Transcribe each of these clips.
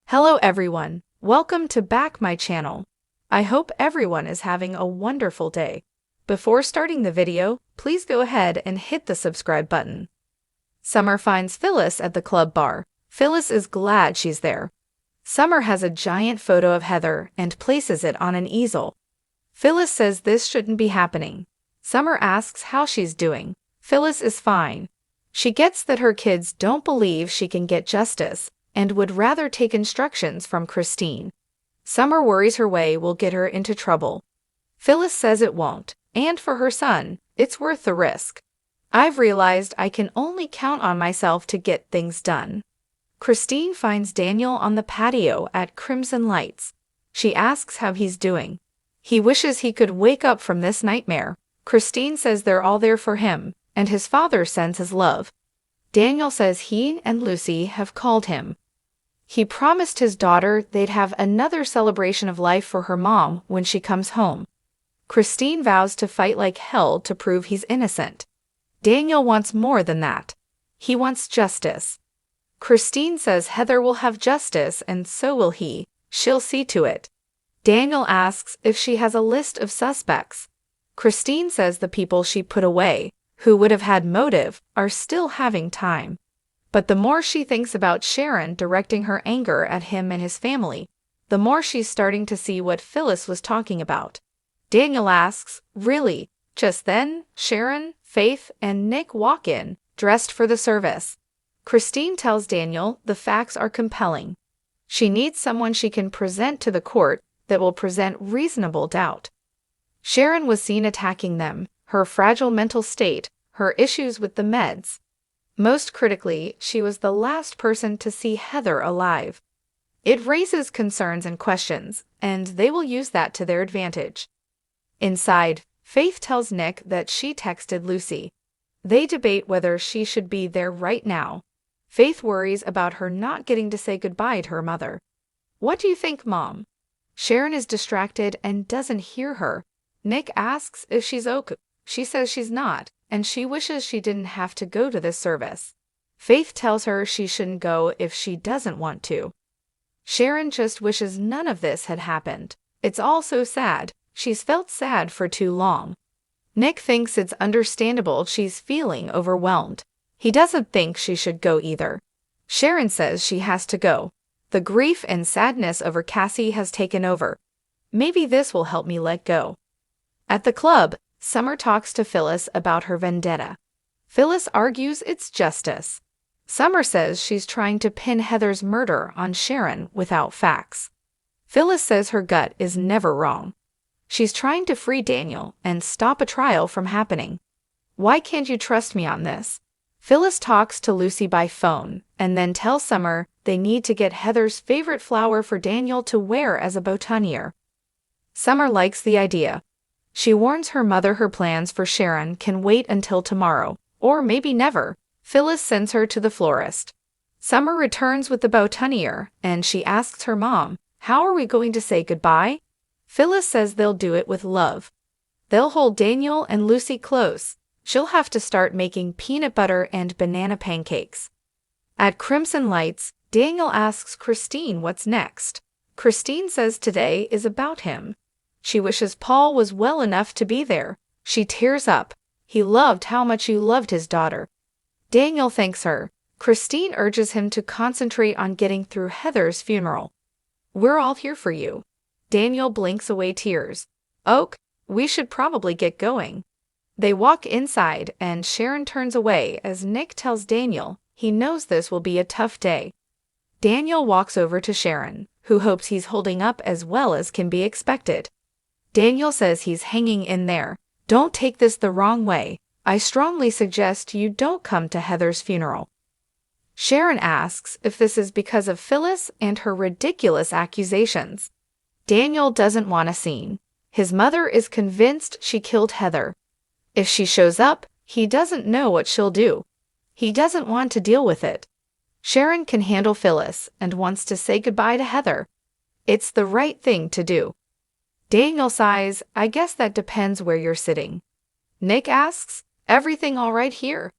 Hello everyone, welcome to back my channel. I hope everyone is having a wonderful day. Before starting the video, please go ahead and hit the subscribe button. Summer finds Phyllis at the club bar. Phyllis is glad she's there. Summer has a giant photo of Heather and places it on an easel. Phyllis says this shouldn't be happening. Summer asks how she's doing. Phyllis is fine. She gets that her kids don't believe she can get justice and would rather take instructions from Christine. Summer worries her way will get her into trouble. Phyllis says it won't, and for her son, it's worth the risk. I've realized I can only count on myself to get things done. Christine finds Daniel on the patio at Crimson Lights. She asks how he's doing. He wishes he could wake up from this nightmare. Christine says they're all there for him, and his father sends his love. Daniel says he and Lucy have called him. He promised his daughter they'd have another celebration of life for her mom when she comes home. Christine vows to fight like hell to prove he's innocent. Daniel wants more than that. He wants justice. Christine says Heather will have justice and so will he. She'll see to it. Daniel asks if she has a list of suspects. Christine says the people she put away, who would have had motive, are still having time. But the more she thinks about Sharon directing her anger at him and his family, the more she's starting to see what Phyllis was talking about. Daniel asks, really? Just then, Sharon, Faith, and Nick walk in, dressed for the service. Christine tells Daniel the facts are compelling. She needs someone she can present to the court that will present reasonable doubt. Sharon was seen attacking them, her fragile mental state, her issues with the meds. Most critically, she was the last person to see Heather alive. It raises concerns and questions, and they will use that to their advantage. Inside, Faith tells Nick that she texted Lucy. They debate whether she should be there right now. Faith worries about her not getting to say goodbye to her mother. What do you think, Mom? Sharon is distracted and doesn't hear her. Nick asks if she's okay. She says she's not, and she wishes she didn't have to go to this service. Faith tells her she shouldn't go if she doesn't want to. Sharon just wishes none of this had happened. It's all so sad. She's felt sad for too long. Nick thinks it's understandable she's feeling overwhelmed. He doesn't think she should go either. Sharon says she has to go. The grief and sadness over Cassie has taken over. Maybe this will help me let go. At the club, Summer talks to Phyllis about her vendetta. Phyllis argues it's justice. Summer says she's trying to pin Heather's murder on Sharon without facts. Phyllis says her gut is never wrong. She's trying to free Daniel and stop a trial from happening. Why can't you trust me on this? Phyllis talks to Lucy by phone and then tells Summer they need to get Heather's favorite flower for Daniel to wear as a boutonniere. Summer likes the idea. She warns her mother her plans for Sharon can wait until tomorrow, or maybe never. Phyllis sends her to the florist. Summer returns with the boutonniere, and she asks her mom, "How are we going to say goodbye?" Phyllis says they'll do it with love. They'll hold Daniel and Lucy close. She'll have to start making peanut butter and banana pancakes. At Crimson Lights, Daniel asks Christine what's next. Christine says today is about him. She wishes Paul was well enough to be there. She tears up. He loved how much you loved his daughter. Daniel thanks her. Christine urges him to concentrate on getting through Heather's funeral. We're all here for you. Daniel blinks away tears. Oak, we should probably get going. They walk inside and Sharon turns away as Nick tells Daniel he knows this will be a tough day. Daniel walks over to Sharon, who hopes he's holding up as well as can be expected. Daniel says he's hanging in there. Don't take this the wrong way. I strongly suggest you don't come to Heather's funeral. Sharon asks if this is because of Phyllis and her ridiculous accusations. Daniel doesn't want a scene. His mother is convinced she killed Heather. If she shows up, he doesn't know what she'll do. He doesn't want to deal with it. Sharon can handle Phyllis and wants to say goodbye to Heather. It's the right thing to do. Daniel sighs, I guess that depends where you're sitting. Nick asks, everything all right here?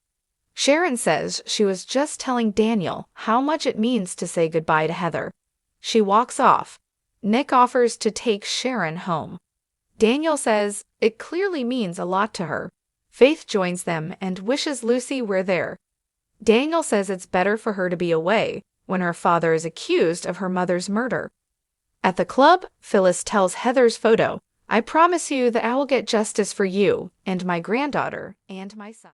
Sharon says she was just telling Daniel how much it means to say goodbye to Heather. She walks off. Nick offers to take Sharon home. Daniel says it clearly means a lot to her. Faith joins them and wishes Lucy were there. Daniel says it's better for her to be away when her father is accused of her mother's murder. At the club, Phyllis tells Heather's photo, "I promise you that I will get justice for you and my granddaughter and my son."